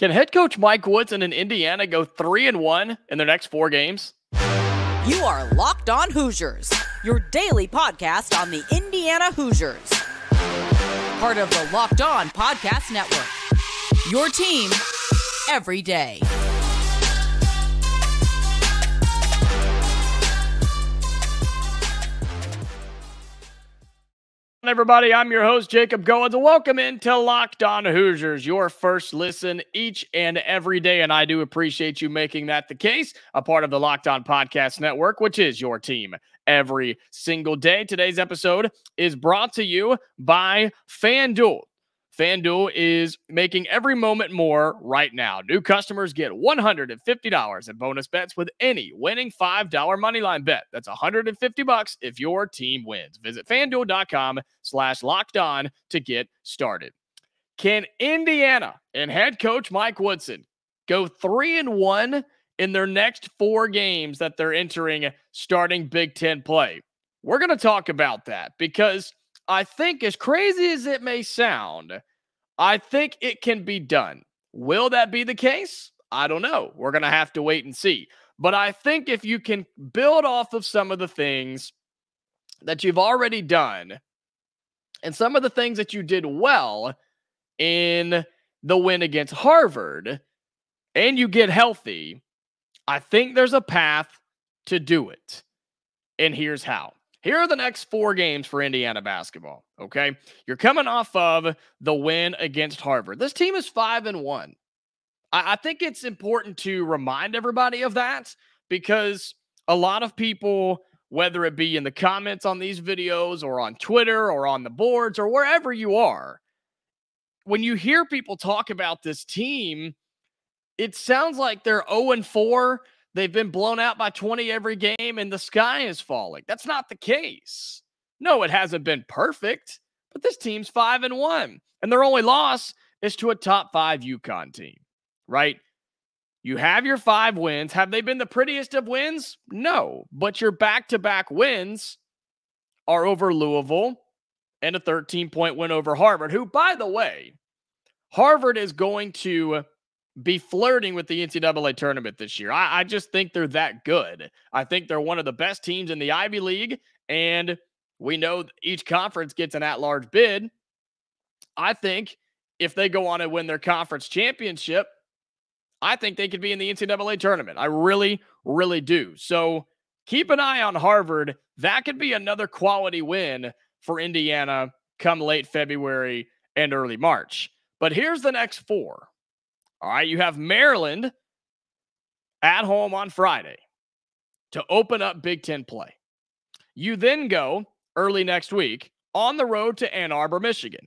Can head coach Mike Woodson in Indiana go 3-1 in their next 4 games? You are Locked On Hoosiers, your daily podcast on the Indiana Hoosiers. Part of the Locked On Podcast Network, your team every day. Everybody, I'm your host, Jacob Goins, and welcome into Locked On Hoosiers, your first listen each and every day, and I do appreciate you making that the case, a part of the Locked On Podcast Network, which is your team every single day. Today's episode is brought to you by FanDuel. FanDuel is making every moment more right now. New customers get $150 in bonus bets with any winning $5 moneyline bet. That's $150 if your team wins. Visit FanDuel.com/LockedOn to get started. Can Indiana and head coach Mike Woodson go 3-1 in their next 4 games that they're entering starting Big Ten play? We're going to talk about that because I think, as crazy as it may sound, I think it can be done. Will that be the case? I don't know. We're going to have to wait and see. But I think if you can build off of some of the things that you've already done and some of the things that you did well in the win against Harvard and you get healthy, I think there's a path to do it. And here's how. Here are the next 4 games for Indiana basketball, okay? You're coming off of the win against Harvard. This team is 5-1. I think it's important to remind everybody of that because a lot of people, whether it be in the comments on these videos or on Twitter or on the boards or wherever you are, when you hear people talk about this team, it sounds like they're 0-4. They've been blown out by 20 every game, and the sky is falling. That's not the case. No, it hasn't been perfect, but this team's 5-1, and their only loss is to a top 5 UConn team, right? You have your 5 wins. Have they been the prettiest of wins? No, but your back-to-back wins are over Louisville and a 13-point win over Harvard, who, by the way, Harvard is going to be flirting with the NCAA tournament this year. I just think they're that good. I think they're one of the best teams in the Ivy League, and we know each conference gets an at-large bid. I think if they go on and win their conference championship, I think they could be in the NCAA tournament. I really, really do. So keep an eye on Harvard. That could be another quality win for Indiana come late February and early March. But here's the next 4. All right, you have Maryland at home on Friday to open up Big Ten play. You then go early next week on the road to Ann Arbor, Michigan.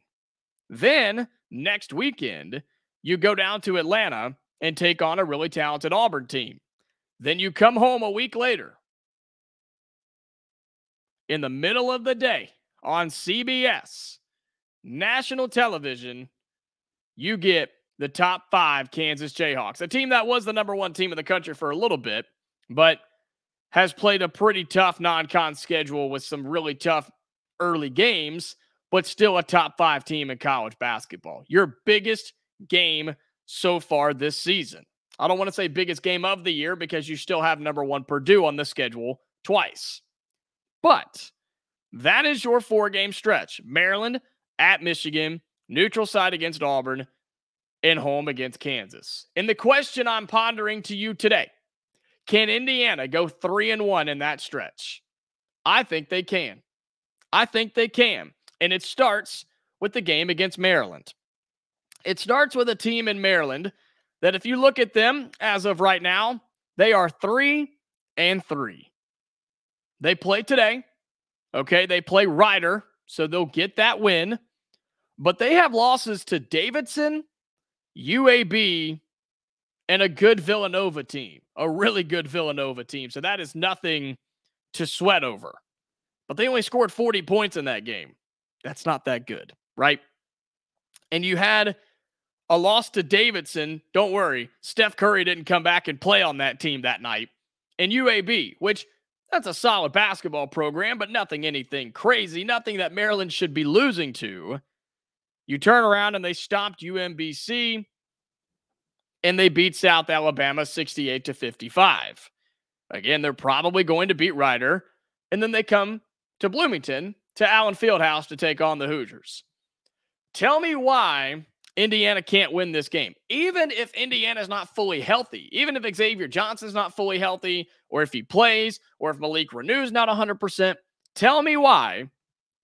Then next weekend, you go down to Atlanta and take on a really talented Auburn team. Then you come home a week later in the middle of the day on CBS, national television, you get the top 5 Kansas Jayhawks, a team that was the number 1 team in the country for a little bit, but has played a pretty tough non-con schedule with some really tough early games, but still a top 5 team in college basketball. Your biggest game so far this season. I don't want to say biggest game of the year because you still have number 1 Purdue on the schedule twice. But that is your 4-game stretch. Maryland at Michigan, neutral site against Auburn, and home against Kansas. And the question I'm pondering to you today, can Indiana go 3-1 in that stretch? I think they can. I think they can. And it starts with the game against Maryland. It starts with a team in Maryland that, if you look at them as of right now, they are 3-3. They play today. Okay, they play Rider, so they'll get that win. But they have losses to Davidson, UAB, and a good Villanova team, a really good Villanova team. So that is nothing to sweat over. But they only scored 40 points in that game. That's not that good, right? And you had a loss to Davidson. Don't worry, Steph Curry didn't come back and play on that team that night. And UAB, which that's a solid basketball program, but anything crazy, nothing that Maryland should be losing to. You turn around and they stomped UMBC. and they beat South Alabama 68-55. Again, they're probably going to beat Rider, and then they come to Bloomington, to Allen Fieldhouse to take on the Hoosiers. Tell me why Indiana can't win this game. Even if Indiana's not fully healthy, even if Xavier Johnson's not fully healthy, or if he plays, or if Malik Reneau's not 100%, tell me why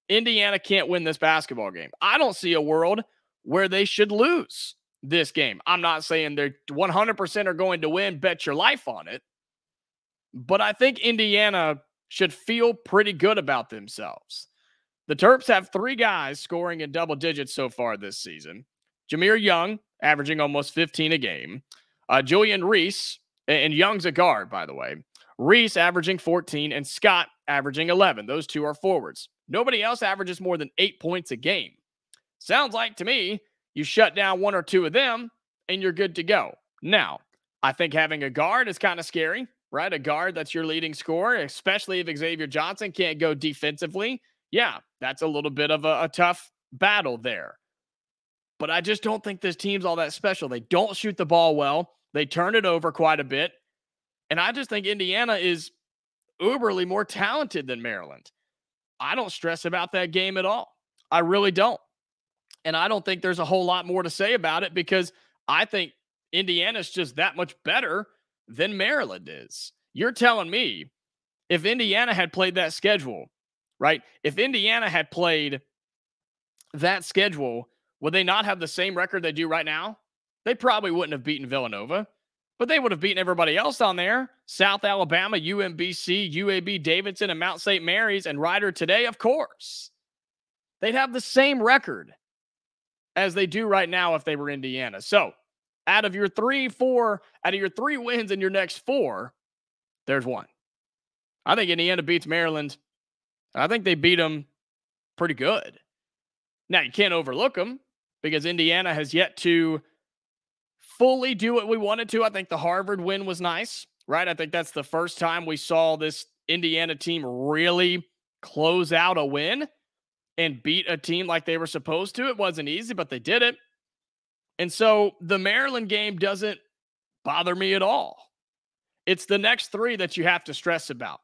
Indiana can't win this basketball game. I don't see a world where they should lose this game. I'm not saying they're 100% are going to win, bet your life on it. But I think Indiana should feel pretty good about themselves. The Terps have 3 guys scoring in double digits so far this season. Jameer Young, averaging almost 15 a game. Julian Reese, and Young's a guard, by the way. Reese averaging 14 and Scott averaging 11. Those 2 are forwards. Nobody else averages more than 8 points a game. Sounds like to me, you shut down 1 or 2 of them and you're good to go. Now, I think having a guard is kind of scary, right? A guard that's your leading scorer, especially if Xavier Johnson can't go defensively. Yeah, that's a little bit of a tough battle there. But I just don't think this team's all that special. They don't shoot the ball well. They turn it over quite a bit. And I just think Indiana is uberly more talented than Maryland. I don't stress about that game at all. I really don't. And I don't think there's a whole lot more to say about it because I think Indiana's just that much better than Maryland is. You're telling me if Indiana had played that schedule, right? If Indiana had played that schedule, would they not have the same record they do right now? They probably wouldn't have beaten Villanova, but they would have beaten everybody else on there. South Alabama, UMBC, UAB, Davidson, and Mount St. Mary's, and Rider today, of course. They'd have the same record as they do right now if they were Indiana. So out of your 3 wins in your next 4, there's 1. I think Indiana beats Maryland. I think they beat them pretty good. Now, you can't overlook them because Indiana has yet to fully do what we wanted to. I think the Harvard win was nice, right? I think that's the first time we saw this Indiana team really close out a win and beat a team like they were supposed to. It wasn't easy, but they did it. And so the Maryland game doesn't bother me at all. It's the next 3 that you have to stress about.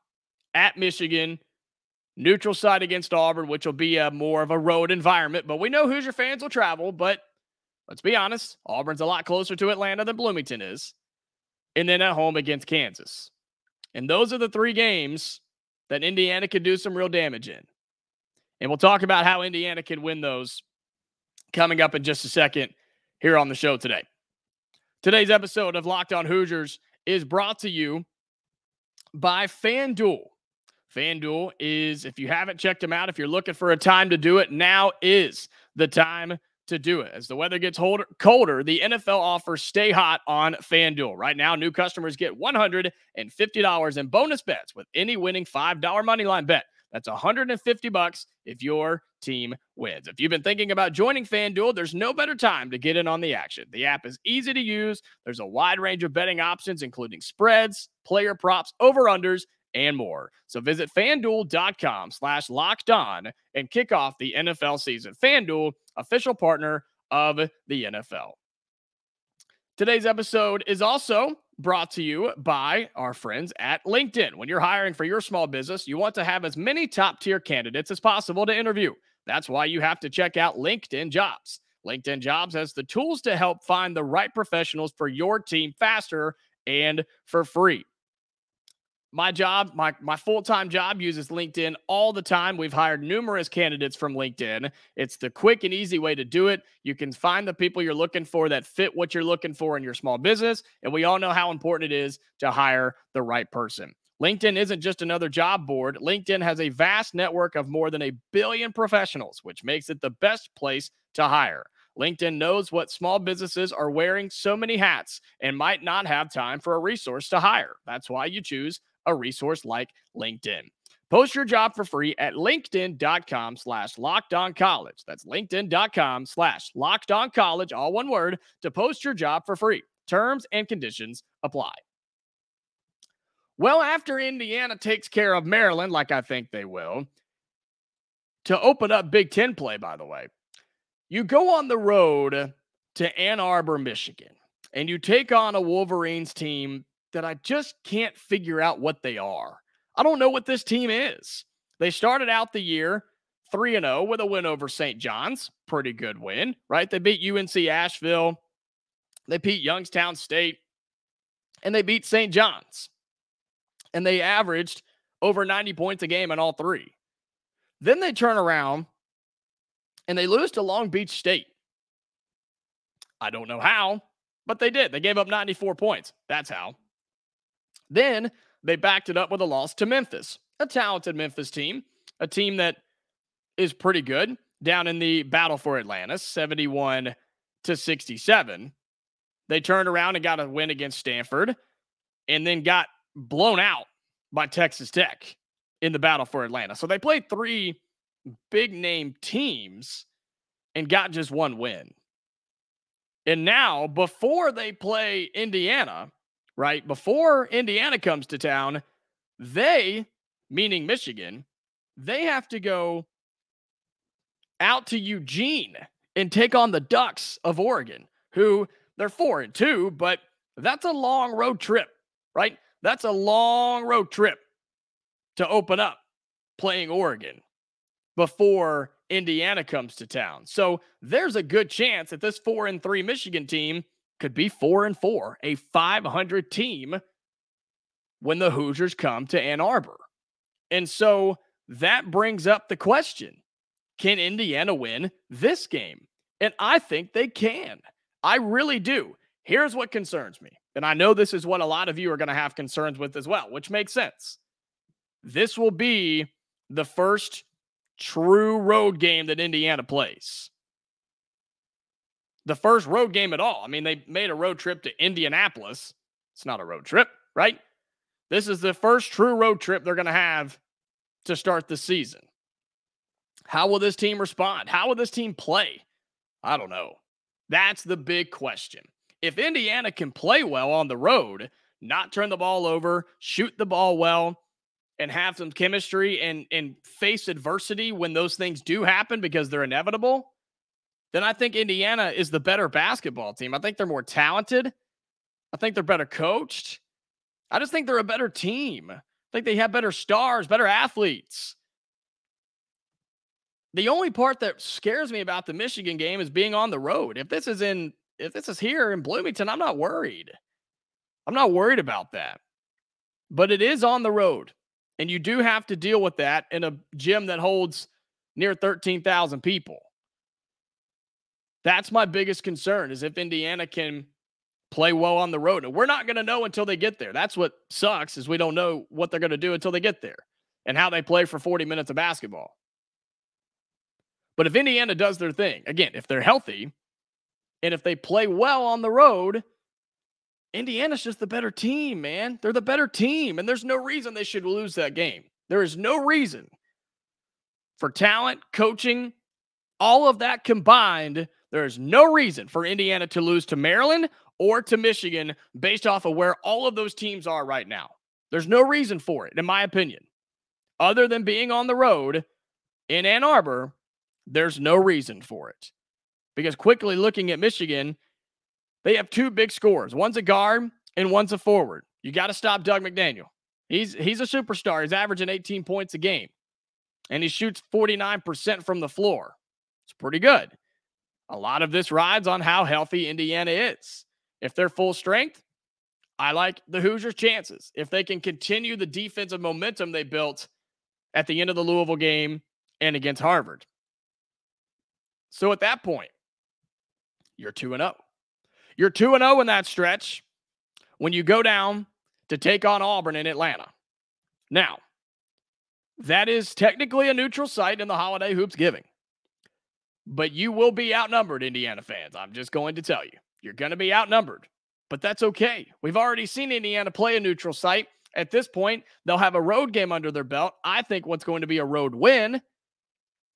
At Michigan, neutral site against Auburn, which will be a more of a road environment, but we know Hoosier fans will travel, but let's be honest, Auburn's a lot closer to Atlanta than Bloomington is. And then at home against Kansas. And those are the 3 games that Indiana could do some real damage in. And we'll talk about how Indiana can win those coming up in just a second here on the show today. Today's episode of Locked On Hoosiers is brought to you by FanDuel. FanDuel is, if you haven't checked them out, if you're looking for a time to do it, now is the time to do it. As the weather gets colder, the NFL offers stay hot on FanDuel. Right now, new customers get $150 in bonus bets with any winning $5 moneyline bet. That's $150 if your team wins. If you've been thinking about joining FanDuel, there's no better time to get in on the action. The app is easy to use. There's a wide range of betting options, including spreads, player props, over-unders, and more. So visit FanDuel.com/lockedon and kick off the NFL season. FanDuel, official partner of the NFL. Today's episode is also brought to you by our friends at LinkedIn. When you're hiring for your small business, you want to have as many top-tier candidates as possible to interview. That's why you have to check out LinkedIn Jobs. LinkedIn Jobs has the tools to help find the right professionals for your team faster and for free. My job, my full-time job uses LinkedIn all the time. We've hired numerous candidates from LinkedIn. It's the quick and easy way to do it. You can find the people you're looking for that fit what you're looking for in your small business. And we all know how important it is to hire the right person. LinkedIn isn't just another job board. LinkedIn has a vast network of more than 1 billion professionals, which makes it the best place to hire. LinkedIn knows what small businesses are wearing so many hats and might not have time for a resource to hire. That's why you choose a resource like LinkedIn. Post your job for free at linkedin.com/lockedoncollege. That's linkedin.com/lockedoncollege, all one word, to post your job for free. Terms and conditions apply. Well, after Indiana takes care of Maryland, like I think they will, to open up Big Ten play, by the way, you go on the road to Ann Arbor, Michigan. and you take on a Wolverines team that I just can't figure out what they are. I don't know what this team is. They started out the year 3-0 with a win over St. John's. Pretty good win, right? They beat UNC Asheville. They beat Youngstown State. And they beat St. John's. And they averaged over 90 points a game in all three. Then they turn around and they lose to Long Beach State. I don't know how, but they did. They gave up 94 points. That's how. Then they backed it up with a loss to Memphis, a talented Memphis team, a team that is pretty good down in the battle for Atlanta, 71-67. They turned around and got a win against Stanford and then got blown out by Texas Tech in the battle for Atlanta. So they played three big name teams and got just one win. And now, before they play Indiana, right, before Indiana comes to town, they, meaning Michigan, they have to go out to Eugene and take on the Ducks of Oregon, who they're 4-2, but that's a long road trip, right? That's a long road trip to open up playing Oregon before Indiana comes to town. So there's a good chance that this 4-3 Michigan team could be 4-4, a 500 team when the Hoosiers come to Ann Arbor. And so that brings up the question, can Indiana win this game? And I think they can. I really do. Here's what concerns me. And I know this is what a lot of you are going to have concerns with as well, which makes sense. This will be the first true road game that Indiana plays. The first road game at all. I mean, they made a road trip to Indianapolis. It's not a road trip, right? This is the first true road trip they're going to have to start the season. How will this team respond? How will this team play? I don't know. That's the big question. If Indiana can play well on the road, not turn the ball over, shoot the ball well, and have some chemistry and face adversity when those things do happen because they're inevitable, then I think Indiana is the better basketball team. I think they're more talented. I think they're better coached. I just think they're a better team. I think they have better stars, better athletes. The only part that scares me about the Michigan game is being on the road. If this is here in Bloomington, I'm not worried. I'm not worried about that. But it is on the road. And you do have to deal with that in a gym that holds near 13,000 people. That's my biggest concern, is if Indiana can play well on the road. And we're not going to know until they get there. That's what sucks, is we don't know what they're going to do until they get there and how they play for 40 minutes of basketball. But if Indiana does their thing, again, if they're healthy and if they play well on the road, Indiana's just the better team, man. They're the better team, and there's no reason they should lose that game. There is no reason. For talent, coaching, all of that combined, there is no reason for Indiana to lose to Maryland or to Michigan based off of where all of those teams are right now. There's no reason for it, in my opinion. Other than being on the road in Ann Arbor, there's no reason for it. Because quickly looking at Michigan, they have two big scorers. One's a guard and one's a forward. You got to stop Doug McDaniel. He's a superstar. He's averaging 18 points a game. And he shoots 49% from the floor. It's pretty good. A lot of this rides on how healthy Indiana is. If they're full strength, I like the Hoosiers' chances. If they can continue the defensive momentum they built at the end of the Louisville game and against Harvard. So at that point, you're 2-0. You're 2-0 in that stretch when you go down to take on Auburn in Atlanta. Now, that is technically a neutral site in the Holiday Hoopsgiving. But you will be outnumbered, Indiana fans. I'm just going to tell you. You're going to be outnumbered. But that's okay. We've already seen Indiana play a neutral site. At this point, they'll have a road game under their belt. I think what's going to be a road win.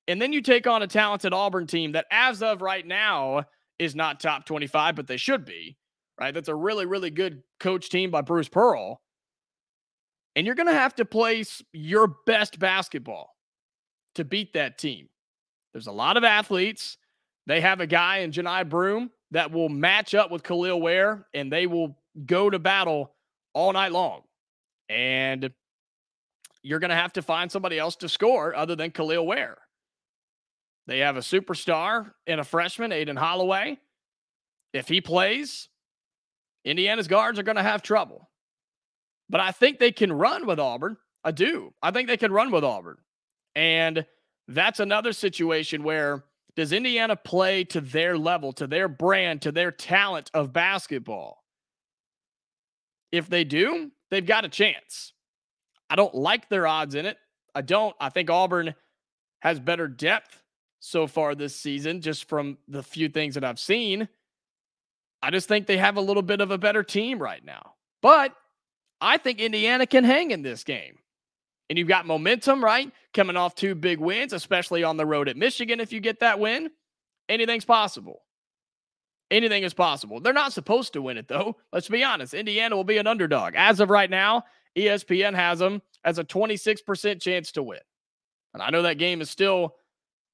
And then you take on a talented Auburn team that, as of right now, is not top 25, but they should be, right? That's a really, really good coach team by Bruce Pearl. And you're going to have to play your best basketball to beat that team. There's a lot of athletes. They have a guy in Johni Broome that will match up with Kel'el Ware, and they will go to battle all night long. And you're going to have to find somebody else to score other than Kel'el Ware. They have a superstar and a freshman, Aiden Holloway. If he plays, Indiana's guards are going to have trouble. But I think they can run with Auburn. I do. I think they can run with Auburn. And that's another situation where, does Indiana play to their level, to their brand, to their talent of basketball? If they do, they've got a chance. I don't like their odds in it. I don't. I think Auburn has better depth so far this season, just from the few things that I've seen. I just think they have a little bit of a better team right now. But I think Indiana can hang in this game. And you've got momentum, right? Coming off 2 big wins, especially on the road at Michigan. If you get that win, anything's possible. Anything is possible. They're not supposed to win it, though. Let's be honest. Indiana will be an underdog. As of right now, ESPN has them as a 26% chance to win. And I know that game is still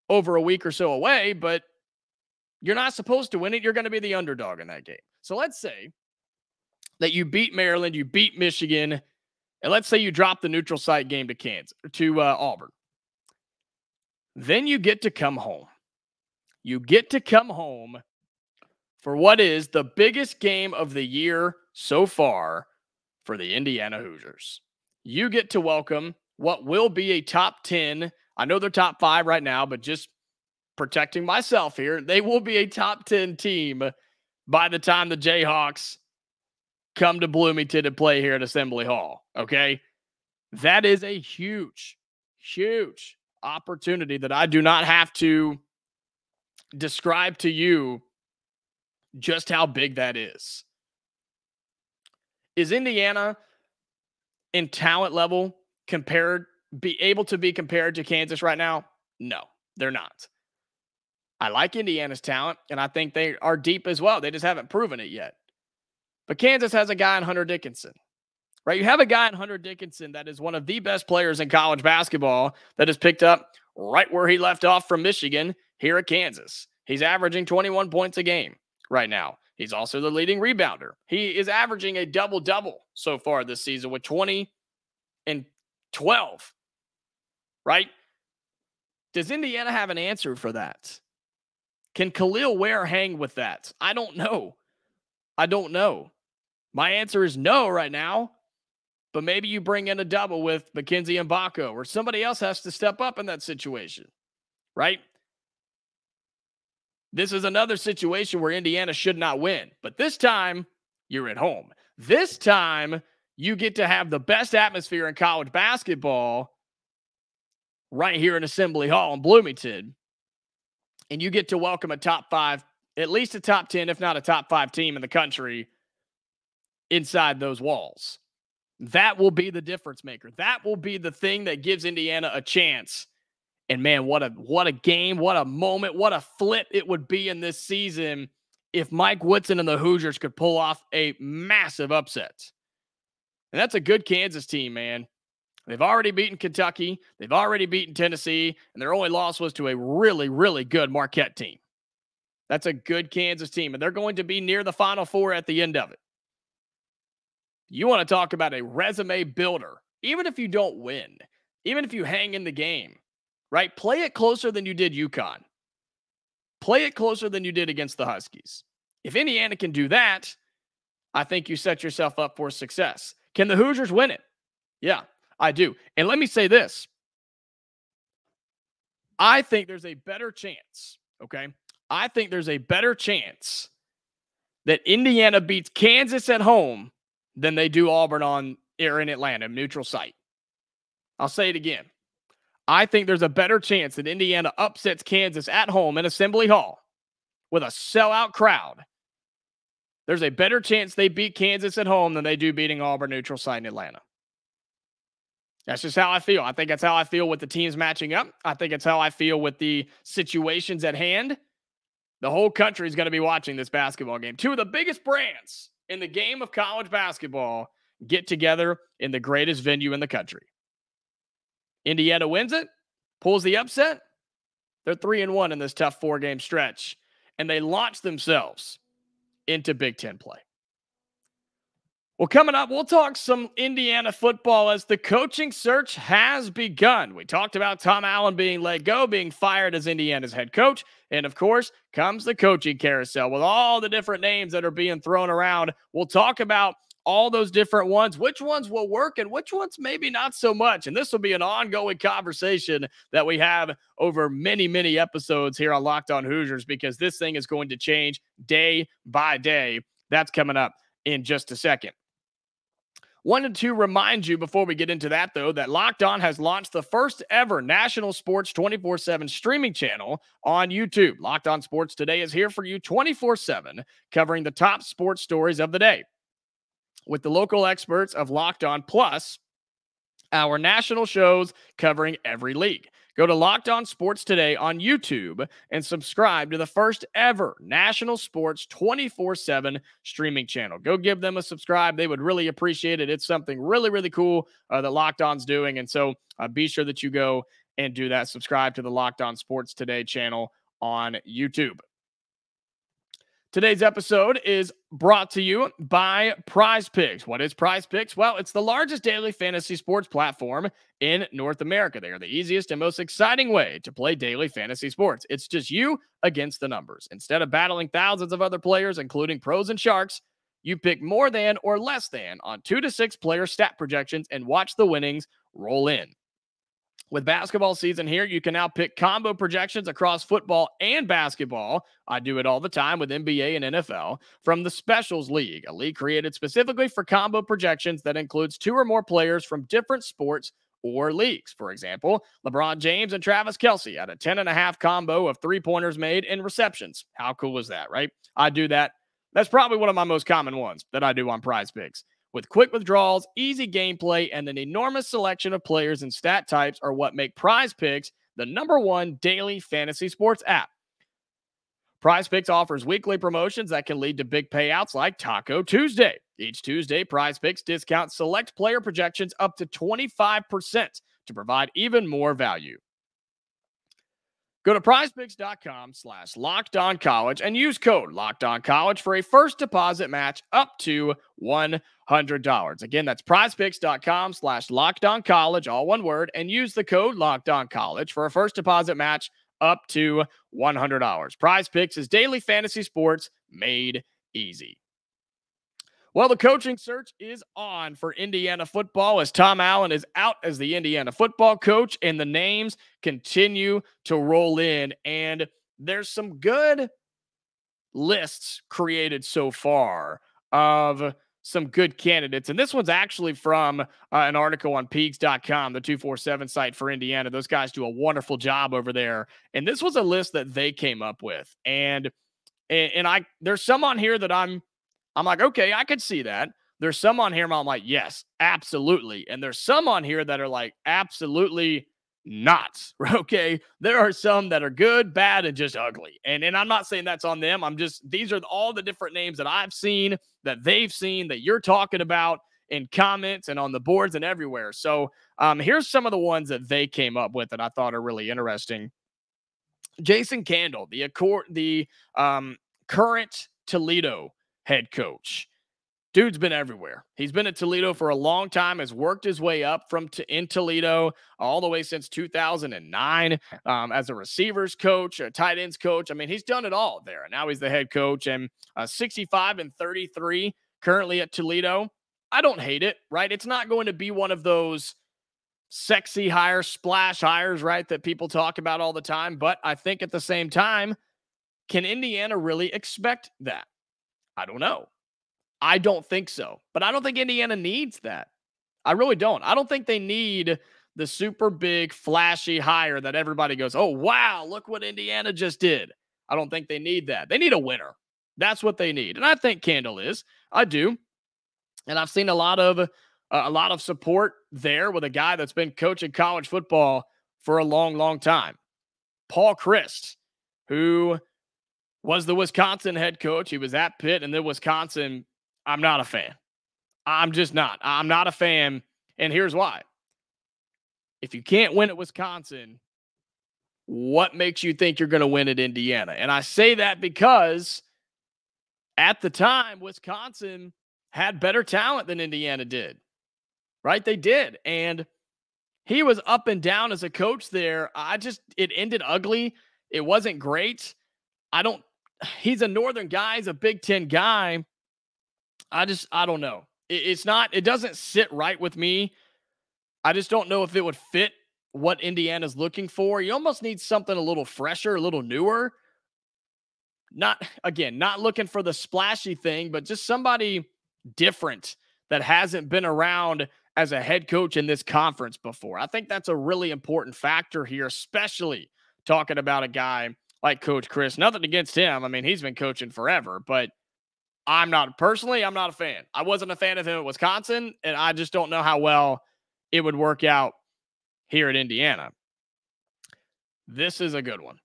over a week or so away, but you're not supposed to win it. You're going to be the underdog in that game. So let's say that you beat Maryland, you beat Michigan, and let's say you drop the neutral site game to Auburn. Then you get to come home. You get to come home for what is the biggest game of the year so far for the Indiana Hoosiers. You get to welcome what will be a top 10. I know they're top 5 right now, but just protecting myself here, they will be a top 10 team by the time the Jayhawks come to Bloomington to play here at Assembly Hall, okay? That is a huge, huge opportunity that I do not have to describe to you just how big that is. Is Indiana in talent level be able to be compared to Kansas right now? No, they're not. I like Indiana's talent, and I think they are deep as well. They just haven't proven it yet. But Kansas has a guy in Hunter Dickinson, right? You have a guy in Hunter Dickinson that is one of the best players in college basketball that has picked up right where he left off from Michigan here at Kansas. He's averaging 21 points a game right now. He's also the leading rebounder. He is averaging a double-double so far this season with 20 and 12, right? Does Indiana have an answer for that? Can Kel'el Ware hang with that? I don't know. I don't know. My answer is no right now, but maybe you bring in a double with Mackenzie Mbako, or somebody else has to step up in that situation, right? This is another situation where Indiana should not win, but this time you're at home. This time you get to have the best atmosphere in college basketball right here in Assembly Hall in Bloomington, and you get to welcome a top 5, at least a top 10, if not a top 5 team in the country inside those walls. That will be the difference maker. That will be the thing that gives Indiana a chance. And man, what a game, what a moment, what a flip it would be in this season if Mike Woodson and the Hoosiers could pull off a massive upset. And that's a good Kansas team, man. They've already beaten Kentucky. They've already beaten Tennessee. And their only loss was to a really, really good Marquette team. That's a good Kansas team. And they're going to be near the Final Four at the end of it. You want to talk about a resume builder. Even if you don't win, even if you hang in the game, right? Play it closer than you did UConn. Play it closer than you did against the Huskies. If Indiana can do that, I think you set yourself up for success. Can the Hoosiers win it? Yeah, I do. And let me say this. I think there's a better chance, okay? I think there's a better chance that Indiana beats Kansas at home than they do Auburn in Atlanta, neutral site. I'll say it again. I think there's a better chance that Indiana upsets Kansas at home in Assembly Hall with a sellout crowd. There's a better chance they beat Kansas at home than they do beating Auburn neutral site in Atlanta. That's just how I feel. I think that's how I feel with the teams matching up. I think it's how I feel with the situations at hand. The whole country is going to be watching this basketball game. Two of the biggest brands in the game of college basketball get together in the greatest venue in the country. Indiana wins it, pulls the upset. They're 3-1 in this tough 4-game stretch, and they launch themselves into Big Ten play. Well, coming up, we'll talk some Indiana football as the coaching search has begun. We talked about Tom Allen being let go, being fired as Indiana's head coach. And of course, comes the coaching carousel with all the different names that are being thrown around. We'll talk about all those different ones, which ones will work and which ones maybe not so much. And this will be an ongoing conversation that we have over many, many episodes here on Locked On Hoosiers, because this thing is going to change day by day. That's coming up in just a second. Wanted to remind you before we get into that, though, that Locked On has launched the first ever national sports 24/7 streaming channel on YouTube. Locked On Sports Today is here for you 24/7, covering the top sports stories of the day, with the local experts of Locked On, plus our national shows covering every league. Go to Locked On Sports Today on YouTube and subscribe to the first ever national sports 24/7 streaming channel. Go give them a subscribe. They would really appreciate it. It's something really, really cool that Locked On's doing. And so be sure that you go and do that. Subscribe to the Locked On Sports Today channel on YouTube. Today's episode is brought to you by Prize Picks. What is Prize Picks? Well, it's the largest daily fantasy sports platform in North America. They are the easiest and most exciting way to play daily fantasy sports. It's just you against the numbers. Instead of battling thousands of other players, including pros and sharks, you pick more than or less than on 2 to 6 player stat projections and watch the winnings roll in. With basketball season here, you can now pick combo projections across football and basketball. I do it all the time with NBA and NFL from the Specials League, a league created specifically for combo projections that includes 2 or more players from different sports or leagues. For example, LeBron James and Travis Kelce at a 10.5 combo of 3-pointers made and receptions. How cool is that, right? I do that. That's probably one of my most common ones that I do on Prize Picks. With quick withdrawals, easy gameplay, and an enormous selection of players and stat types are what make Prize Picks the #1 daily fantasy sports app. Prize Picks offers weekly promotions that can lead to big payouts like Taco Tuesday. Each Tuesday, Prize Picks discounts select player projections up to 25% to provide even more value. Go to prizepicks.com/LockedOnCollege and use code LockedOnCollege for a first deposit match up to $100. Again, that's prizepicks.com/LockedOnCollege, all one word, and use the code LockedOnCollege for a first deposit match up to $100. Prize Picks is daily fantasy sports made easy. Well, the coaching search is on for Indiana football as Tom Allen is out as the Indiana football coach, and the names continue to roll in. And there's some good lists created so far of some good candidates. And this one's actually from an article on Peaks.com, the 247 site for Indiana. Those guys do a wonderful job over there. And this was a list that they came up with. And there's some on here that I'm like, okay, I could see that. There's some on here I'm like, yes, absolutely. And there's some on here that are like, absolutely not. Okay. There are some that are good, bad, and just ugly. And I'm not saying that's on them. These are all the different names that I've seen, that they've seen, that you're talking about in comments and on the boards and everywhere. So here's some of the ones that they came up with that I thought are really interesting. Jason Candle, the current Toledo head coach. Dude's been everywhere. He's been at Toledo for a long time, has worked his way up in Toledo all the way since 2009 as a receivers coach, a tight ends coach. I mean, he's done it all there. And now he's the head coach, and 65-33 currently at Toledo. I don't hate it, right? It's not going to be one of those sexy hires, splash hires, right, that people talk about all the time. But I think at the same time, can Indiana really expect that? I don't know. I don't think so. But I don't think Indiana needs that. I really don't. I don't think they need the super big, flashy hire that everybody goes, oh, wow, look what Indiana just did. I don't think they need that. They need a winner. That's what they need. And I think Candle is. I do. And I've seen a lot of support there with a guy that's been coaching college football for a long, long time. Paul Chryst, who was the Wisconsin head coach. He was at Pitt, and then Wisconsin, I'm not a fan. I'm just not. I'm not a fan, and here's why. If you can't win at Wisconsin, what makes you think you're going to win at Indiana? And I say that because At the time, Wisconsin had better talent than Indiana did, right? They did. And he was up and down as a coach there. It ended ugly. It wasn't great. He's a Northern guy. He's a Big Ten guy. I don't know. It doesn't sit right with me. I just don't know if it would fit what Indiana's looking for. You almost need something a little fresher, a little newer. Not looking for the splashy thing, but just somebody different that hasn't been around as a head coach in this conference before. I think that's a really important factor here, especially talking about a guy like Coach Chris. Nothing against him. I mean, he's been coaching forever, but I'm not a fan. I wasn't a fan of him at Wisconsin, and I just don't know how well it would work out here at Indiana. This is a good one.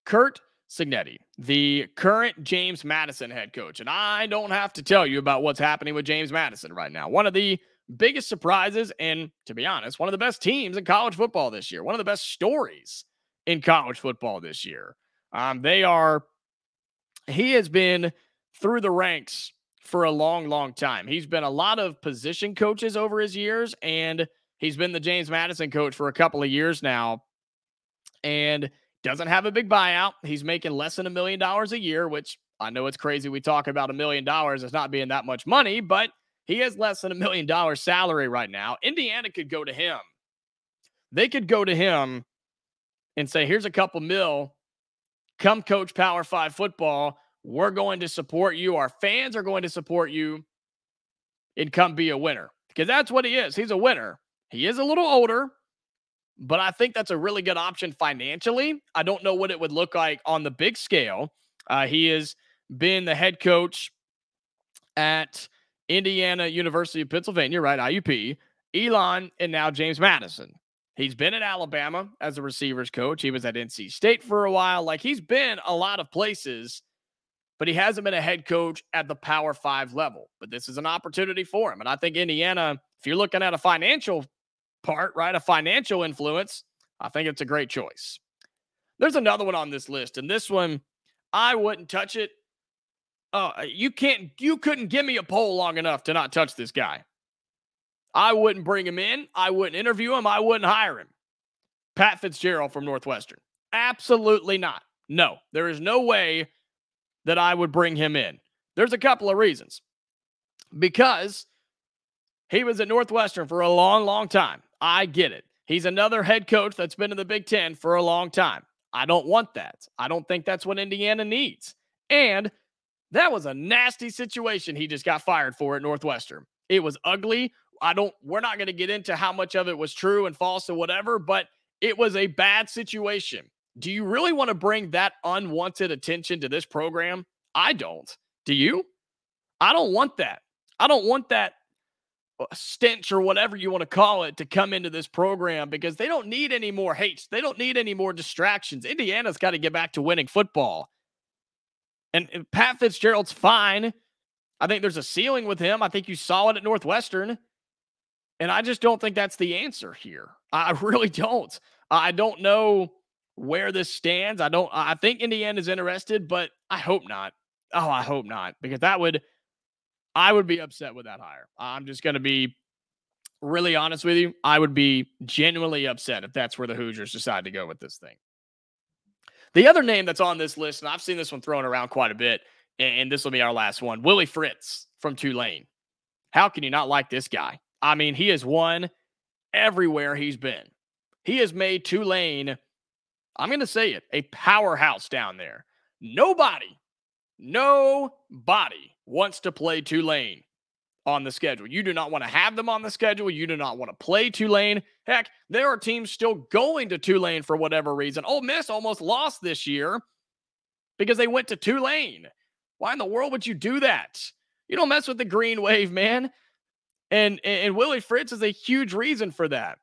Curt Cignetti, the current James Madison head coach. And I don't have to tell you about what's happening with James Madison right now. One of the biggest surprises, and to be honest, one of the best teams in college football this year. One of the best stories in college football this year. He has been through the ranks for a long, long time. He's been a lot of position coaches over his years, and he's been the James Madison coach for a couple of years now, and doesn't have a big buyout. He's making less than $1 million a year, which I know it's crazy. We talk about $1 million as not being that much money, but he has less than $1 million salary right now. Indiana could go to him. They could go to him and say, here's a couple mil. Come coach Power 5 football. We're going to support you. Our fans are going to support you, and come be a winner. Because that's what he is. He's a winner. He is a little older, but I think that's a really good option financially. I don't know what it would look like on the big scale. He has been the head coach at Indiana University of Pennsylvania, right? IUP, Elon, and now James Madison. He's been at Alabama as a receivers coach. He was at NC State for a while. Like, he's been a lot of places, but he hasn't been a head coach at the Power 5 level. But this is an opportunity for him. And I think Indiana, if you're looking at a financial part, right, a financial influence, I think it's a great choice. There's another one on this list, and this one, I wouldn't touch it. You couldn't give me a poll long enough to not touch this guy. I wouldn't bring him in. I wouldn't interview him. I wouldn't hire him. Pat Fitzgerald from Northwestern. Absolutely not. No, there is no way that I would bring him in. There's a couple of reasons. Because he was at Northwestern for a long, long time. I get it. He's another head coach that's been in the Big Ten for a long time. I don't want that. I don't think that's what Indiana needs. And that was a nasty situation he just got fired for at Northwestern. It was ugly. We're not going to get into how much of it was true and false or whatever, but it was a bad situation. Do you really want to bring that unwanted attention to this program? I don't. Do you? I don't want that. I don't want that stench or whatever you want to call it to come into this program, because they don't need any more hates. They don't need any more distractions. Indiana's got to get back to winning football. And Pat Fitzgerald's fine. I think there's a ceiling with him. I think you saw it at Northwestern. And I just don't think that's the answer here. I really don't. I don't know where this stands. I think Indiana's interested, but I hope not. Oh, I hope not, because I would be upset with that hire. I'm just going to be really honest with you. I would be genuinely upset if that's where the Hoosiers decide to go with this thing. The other name that's on this list, and I've seen this one thrown around quite a bit, and this will be our last one, Willie Fritz from Tulane. How can you not like this guy? I mean, he has won everywhere he's been. He has made Tulane, I'm going to say it, a powerhouse down there. Nobody wants to play Tulane on the schedule. You do not want to have them on the schedule. You do not want to play Tulane. Heck, there are teams still going to Tulane for whatever reason. Ole Miss almost lost this year because they went to Tulane. Why in the world would you do that? You don't mess with the green wave, man. And Willie Fritz is a huge reason for that.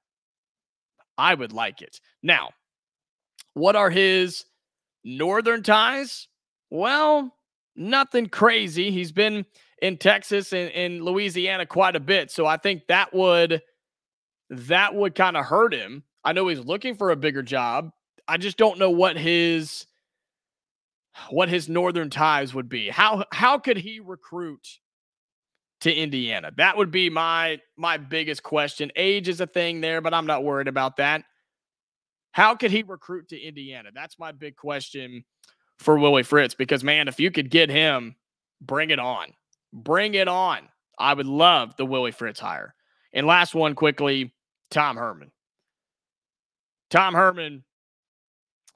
I would like it. Now, what are his northern ties? Well, nothing crazy. He's been in Texas and Louisiana quite a bit, so I think that would kind of hurt him. I know he's looking for a bigger job. I just don't know what his what his northern ties would be. How could he recruit to Indiana? That would be my biggest question. Age is a thing there, but I'm not worried about that. How could he recruit to Indiana? That's my big question for Willie Fritz, because, man, if you could get him, bring it on. Bring it on. I would love the Willie Fritz hire. And last one quickly, Tom Herman. Tom Herman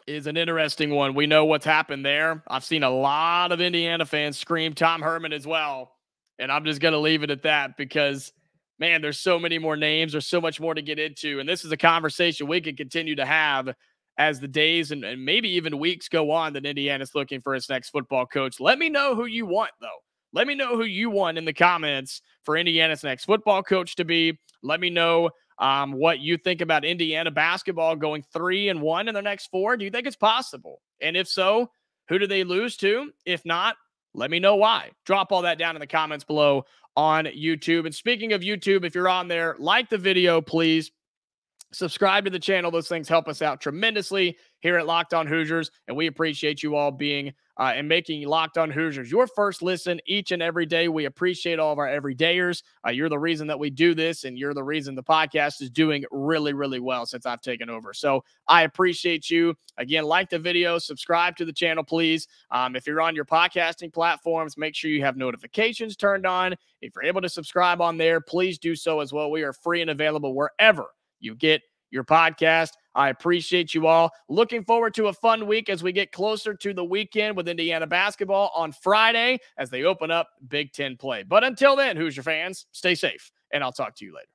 is an interesting one. We know what's happened there. I've seen a lot of Indiana fans scream Tom Herman as well. And I'm just going to leave it at that because, man, there's so many more names. There's so much more to get into. And this is a conversation we can continue to have as the days and maybe even weeks go on that Indiana's looking for its next football coach. Let me know who you want, though. Let me know who you want in the comments for Indiana's next football coach to be. Let me know what you think about Indiana basketball going 3-1 in their next 4. Do you think it's possible? And if so, who do they lose to? If not, let me know why. Drop all that down in the comments below on YouTube. And speaking of YouTube, if you're on there, like the video, please. Subscribe to the channel. Those things help us out tremendously here at Locked On Hoosiers, and we appreciate you all being and making Locked On Hoosiers your first listen each and every day. We appreciate all of our everydayers. You're the reason that we do this, and you're the reason the podcast is doing really, really well since I've taken over. So I appreciate you. Again, like the video, subscribe to the channel, please. If you're on your podcasting platforms, make sure you have notifications turned on. If you're able to subscribe on there, please do so as well. We are free and available wherever you get your podcast. I appreciate you all. Looking forward to a fun week as we get closer to the weekend with Indiana basketball on Friday as they open up Big Ten play. But until then, Hoosier fans, stay safe, and I'll talk to you later.